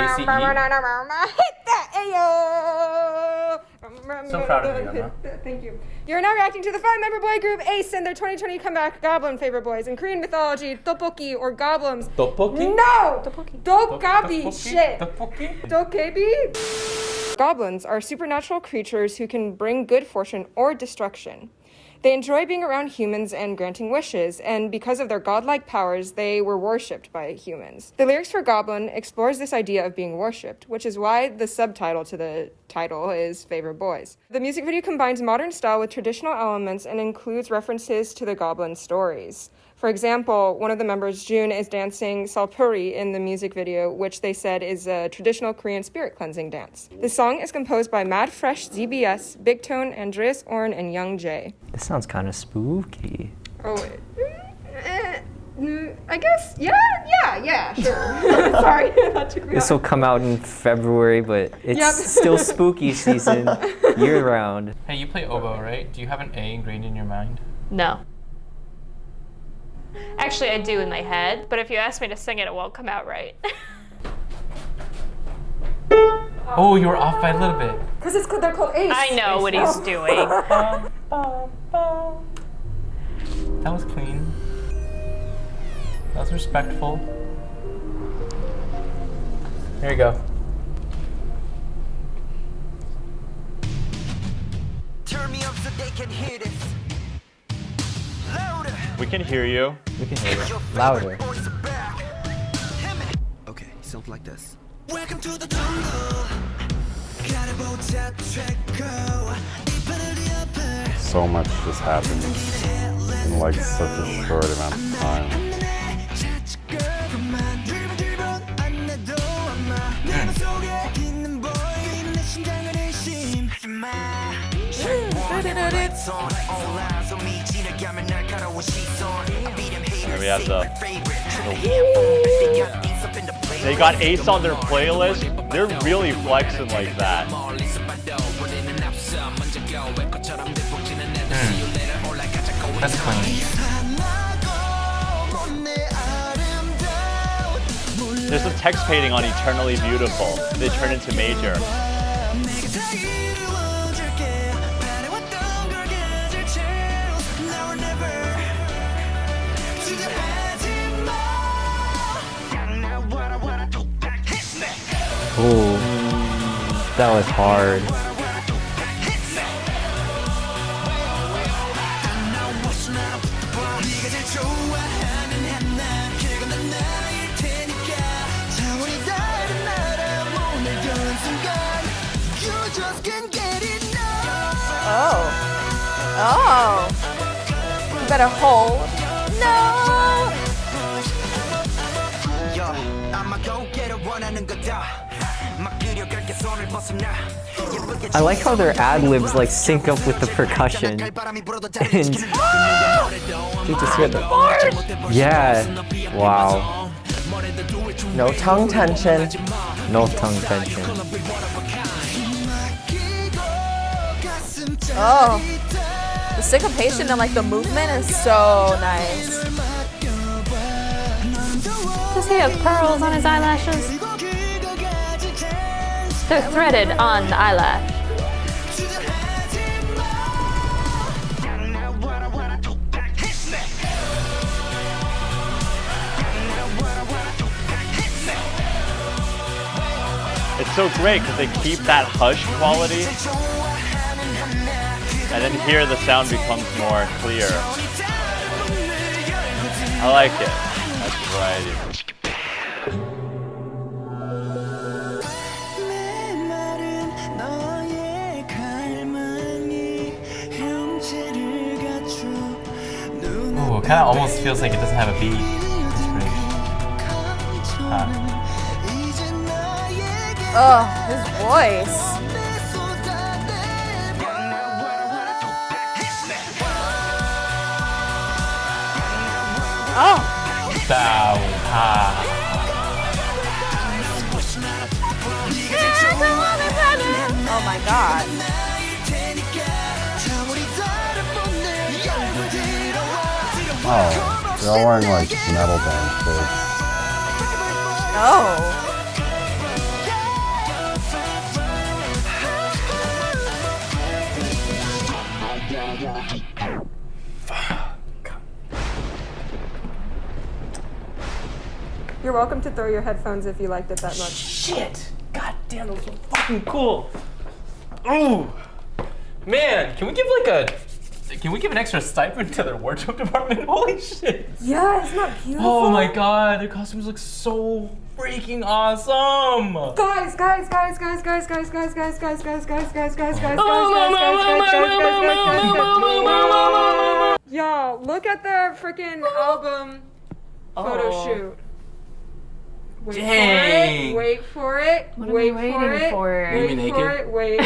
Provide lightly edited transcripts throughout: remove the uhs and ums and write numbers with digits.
A.C.E. So proud of you, Emma. Thank you. You're now reacting to the 5-member boy group A.C.E and their 2020 comeback, Goblin favorite boys. In Korean mythology, tteokbokki or goblins. Tteokbokki? No! Tteokbokki. Dokkabi shit. Tteokbokki? Dokkabi? Goblins are supernatural creatures who can bring good fortune or destruction. They enjoy being around humans and granting wishes, and because of their godlike powers, they were worshipped by humans. The lyrics for Goblin explores this idea of being worshipped, which is why the subtitle to the title is Favorite Boys. The music video combines modern style with traditional elements and includes references to the Goblin stories. For example, one of the members, Jun, is dancing salpuri in the music video, which they said is a traditional Korean spirit cleansing dance. The song is composed by Mad Fresh ZBS, Big Tone, Andreas Orn, and Young J. This sounds kind of spooky. Oh, I guess, yeah, sure. Sorry, that took me This will come out in February, but it's still spooky season, year-round. Hey, you play oboe, right? Do you have an A ingrained in your mind? No. Actually, I do in my head, but if you ask me to sing it, it won't come out right. Oh, you were off by a little bit. Because they're called Ace. I know what he's doing. That was clean. That was respectful. Here you go. Turn me up so they can hear this. Louder. We can hear you. We can hear it louder. Okay, something like this. Welcome to the jungle. So much just happened in like such a short amount of time. And we have they got Ace on their playlist. They're really flexing like that. That's clean. There's some text painting on Eternally Beautiful. They turn into major. Ooh, that was hard. Oh. You better hold. No. I like how their ad-libs like sync up with the percussion. And you just hear the yeah. Wow. No tongue tension. No tongue tension. Oh, the syncopation and like the movement is so nice. Does he have pearls on his eyelashes? They're threaded on the eyelash. It's so great because they keep that hush quality. And then here the sound becomes more clear. I like it. That's variety. Ooh, it kind of almost feels like it doesn't have a beat. It's pretty hot. Oh, his voice. Oh. Oh my god. Oh, they're all wearing like metal band shirts. Oh. You're welcome to throw your headphones if you liked it that much. Shit! God damn, those were fucking cool. Ooh, man, can we give an extra stipend to their wardrobe department? Holy shit! Yeah, isn't that beautiful? Oh my god, their costumes look so freaking awesome! Guys. Y'all, look at their freaking album photo shoot. Dang. Wait for it. What are we waiting for? You mean naked? Wait.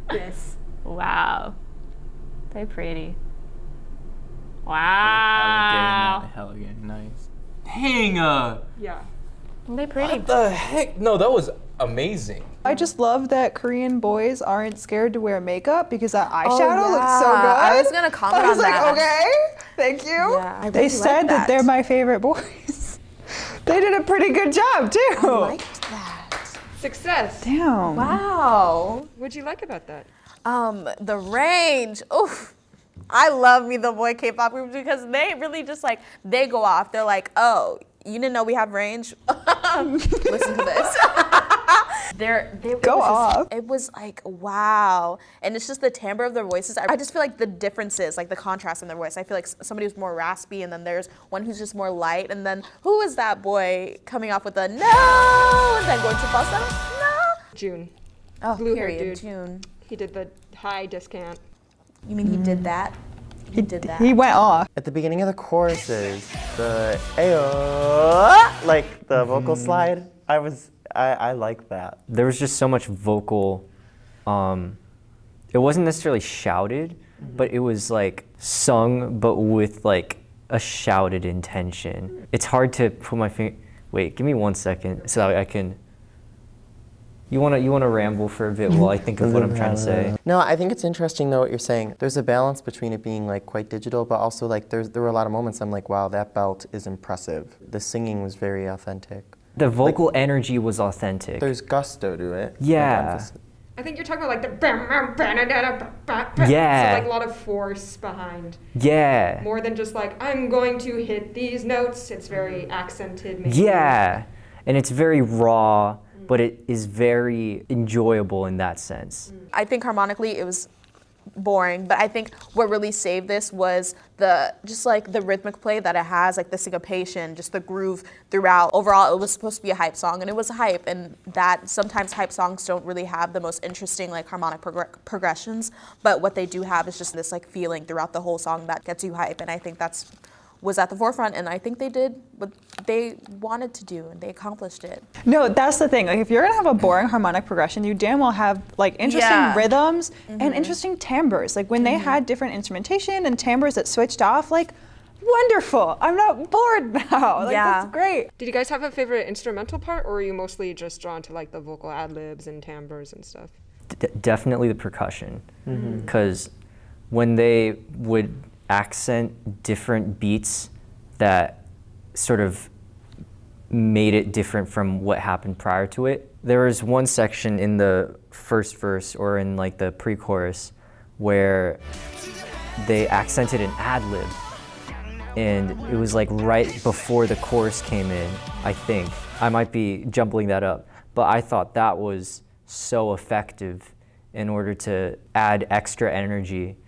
This. Wow. Very pretty. Wow. Hella gay, nice. Dang, Yeah. They pretty. what the heck? No, that was amazing. I just love that Korean boys aren't scared to wear makeup because that eyeshadow looks so good. I was gonna comment I was on like, that. okay, thank you. Yeah, I They really said like that they're my favorite boys. They did a pretty good job too. I liked that. Success. Damn. Wow. What'd you like about that? The range. Oof. I love me the boy K-pop groups because they really just like, they go off. They're like, oh, you didn't know we have range? Listen to this. Go off. It was like, wow. And it's just the timbre of their voices. I just feel like the differences, like the contrast in their voice. I feel like somebody who's more raspy and then there's one who's just more light. And then who is that boy coming off with a no and then going to falsetto? No. June. Oh, Blue hair period. dude. June. He did the high discount. You mean he did that? He did that. He went off. At the beginning of the choruses, the ayo, like the vocal slide, I like that. There was just so much vocal, it wasn't necessarily shouted, but it was like sung, but with like a shouted intention. It's hard to put my finger, wait, give me 1 second so I can, you wanna ramble for a bit while I think of what I'm trying to say? No, I think it's interesting though what you're saying. There's a balance between it being like quite digital, but also like there were a lot of moments I'm like, wow, that belt is impressive. The singing was very authentic. The vocal energy was authentic. There's gusto to it. Yeah. I think you're talking about like the Yeah. So like a lot of force behind. Yeah. More than just like, I'm going to hit these notes. It's very accented. Maybe. Yeah. And it's very raw, but it is very enjoyable in that sense. I think harmonically it was boring, but I think what really saved this was just like the rhythmic play that it has, like the syncopation, just the groove throughout. Overall, it was supposed to be a hype song, and it was a hype, and that sometimes hype songs don't really have the most interesting like harmonic progressions, but what they do have is just this like feeling throughout the whole song that gets you hype, and I think was at the forefront, and I think they did what they wanted to do, and they accomplished it. No, that's the thing. Like, if you're gonna have a boring harmonic progression, you damn well have like interesting rhythms and interesting timbres. Like when they had different instrumentation and timbres that switched off, like wonderful. I'm not bored now. Like that's great. Did you guys have a favorite instrumental part, or were you mostly just drawn to like the vocal ad-libs and timbres and stuff? Definitely the percussion, because when they would accent different beats that sort of made it different from what happened prior to it. There was one section in the first verse or in like the pre-chorus where they accented an ad-lib, and it was like right before the chorus came in, I think. I might be jumbling that up, but I thought that was so effective in order to add extra energy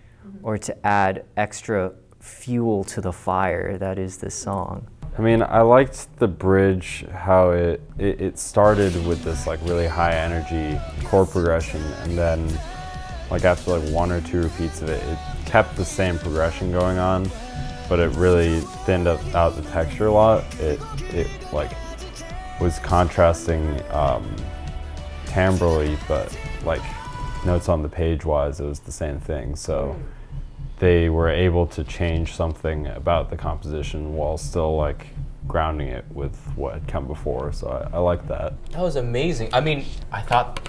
or to add extra fuel to the fire that is this song. I mean, I liked the bridge, how it started with this like really high energy chord progression, and then like after like 1 or 2 repeats of it, it kept the same progression going on, but it really thinned out the texture a lot. It like was contrasting timbrally, but like notes on the page wise, it was the same thing. So they were able to change something about the composition while still like grounding it with what had come before. So I like that. That was amazing. I mean, I thought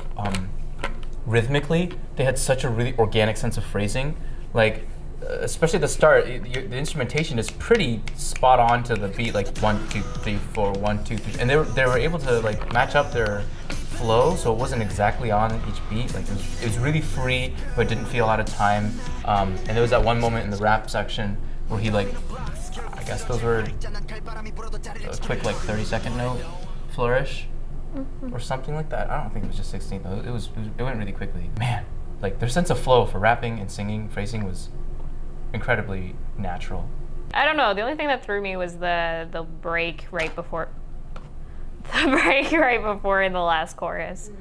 rhythmically they had such a really organic sense of phrasing. Like, especially at the start, the instrumentation is pretty spot on to the beat, like 1, 2, 3, 4, 1, 2, 3, and they were able to like match up their flow, so it wasn't exactly on each beat. Like it was really free, but didn't feel out of time. And there was that one moment in the rap section where he like, I guess those were a quick like 30-second note flourish or something like that. I don't think it was just 16 though. It went really quickly. Man, like their sense of flow for rapping and singing, phrasing was incredibly natural. I don't know. The only thing that threw me was the break right before. The break right before in the last chorus.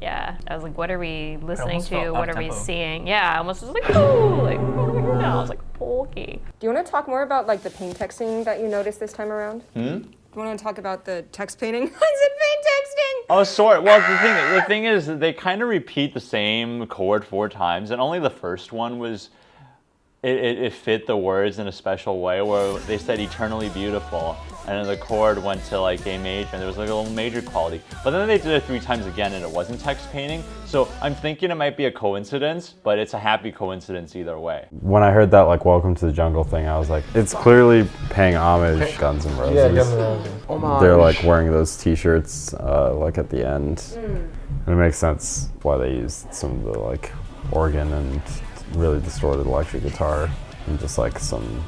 Yeah, I was like, what are we listening to? What are we seeing? Yeah, I almost was like, oh, like what are we hearing now? I was like, okay. Do you want to talk more about like the paint texting that you noticed this time around? Hmm? Do you want to talk about the text painting? I said paint texting. Oh, sorry. Well, the thing is, they kind of repeat the same chord 4 times, and only the first one was. It fit the words in a special way where they said eternally beautiful and then the chord went to like A major and there was like a little major quality. But then they did it 3 times again and it wasn't text painting. So I'm thinking it might be a coincidence, but it's a happy coincidence either way. When I heard that like Welcome to the Jungle thing, I was like, it's clearly paying homage to Guns N' Roses. Yeah, Guns N' Roses. They're like wearing those t-shirts like at the end. And it makes sense why they used some of the like organ and really distorted electric guitar and just like some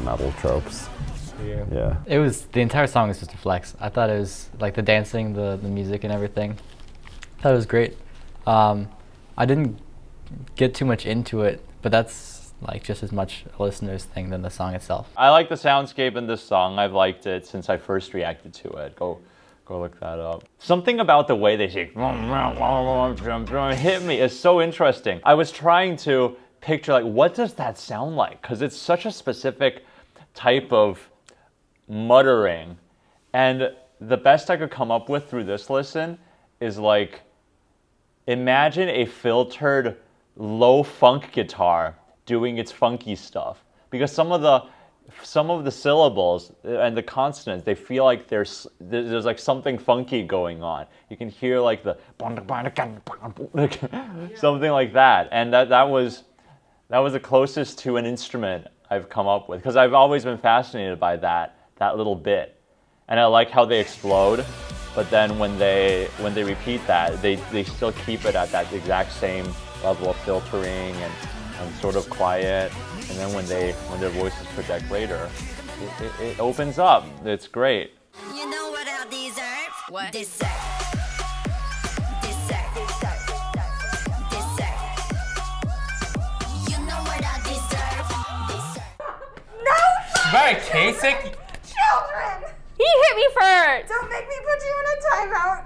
metal tropes. Yeah. It was, the entire song was just a flex. I thought it was like the dancing, the music and everything. I thought it was great. I didn't get too much into it, but that's like just as much a listener's thing than the song itself. I like the soundscape in this song. I've liked it since I first reacted to it. Go look that up. Something about the way they say hit me is so interesting. I was trying to picture like, what does that sound like? Because it's such a specific type of muttering. And the best I could come up with through this listen is like, imagine a filtered low funk guitar doing its funky stuff. Because some of the syllables and the consonants, they feel like there's like something funky going on. You can hear like the something like that, and that was the closest to an instrument I've come up with because I've always been fascinated by that little bit, and I like how they explode, but then when they repeat that, they still keep it at that exact same level of filtering and sort of quiet. And then when their voices project later, it opens up. It's great. You know what I deserve? What? Deserve. Very basic.